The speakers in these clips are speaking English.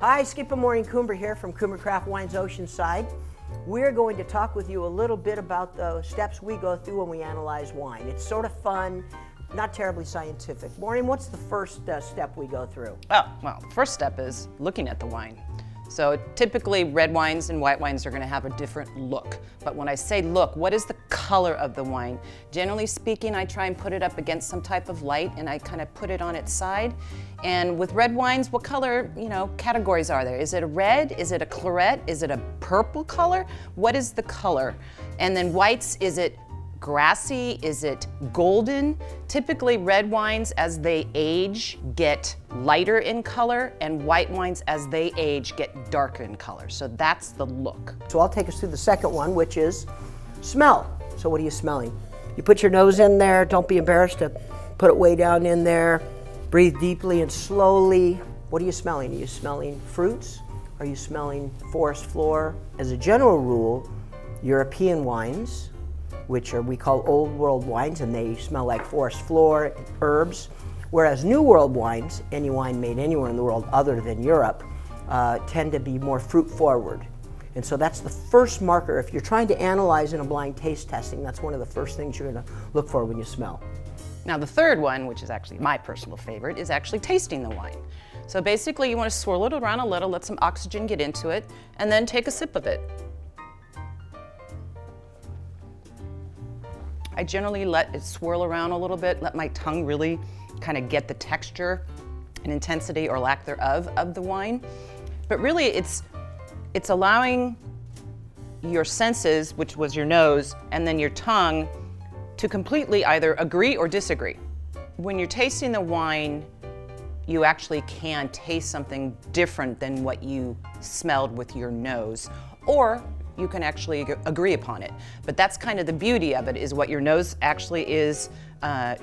Hi, Skip and Maureen Coomber here from Coomber Craft Wines Oceanside. We're going to talk with you a little bit about the steps we go through when we analyze wine. It's sort of fun, not terribly scientific. Maureen, what's the first step we go through? Oh, well, the first step is looking at the wine. So typically red wines and white wines are going to have a different look. But when I say look, what is the color of the wine? Generally speaking, I try and put it up against some type of light and I kind of put it on its side. And with red wines, what color, categories are there? Is it a red? Is it a claret? Is it a purple color? What is the color? And then whites, is it grassy? Is it golden? Typically red wines as they age get lighter in color and white wines as they age get darker in color. So that's the look. So I'll take us through the second one, which is smell. So what are you smelling? You put your nose in there, don't be embarrassed to put it way down in there. Breathe deeply and slowly. What are you smelling? Are you smelling fruits? Are you smelling forest floor? As a general rule, European wines, which we call old world wines, and they smell like forest floor, herbs, whereas new world wines, any wine made anywhere in the world other than Europe, tend to be more fruit forward. And so that's the first marker. If you're trying to analyze in a blind taste testing, that's one of the first things you're going to look for when you smell. Now the third one, which is actually my personal favorite, is actually tasting the wine. So basically you want to swirl it around a little, let some oxygen get into it, and then take a sip of it. I generally let it swirl around a little bit, let my tongue really kind of get the texture and intensity or lack thereof of the wine. But really it's allowing your senses, which was your nose, and then your tongue, to completely either agree or disagree. When you're tasting the wine, you actually can taste something different than what you smelled with your nose, or you can actually agree upon it. But that's kind of the beauty of it, is what your nose actually is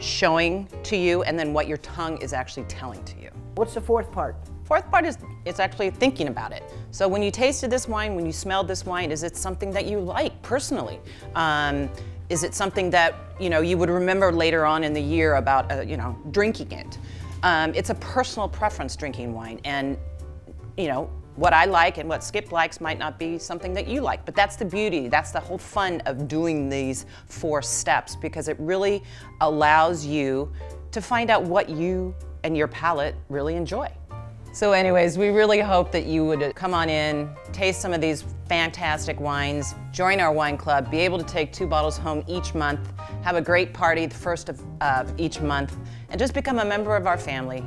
showing to you, and then what your tongue is actually telling to you. What's the fourth part? Fourth part is it's actually thinking about it. So when you tasted this wine, when you smelled this wine, is it something that you like personally? Is it something that you would remember later on in the year about drinking it? It's a personal preference drinking wine, and what I like and what Skip likes might not be something that you like, but that's the beauty, that's the whole fun of doing these 4 steps, because it really allows you to find out what you and your palate really enjoy. So anyways, we really hope that you would come on in, taste some of these fantastic wines, join our wine club, be able to take 2 bottles home each month, have a great party the first of each month, and just become a member of our family.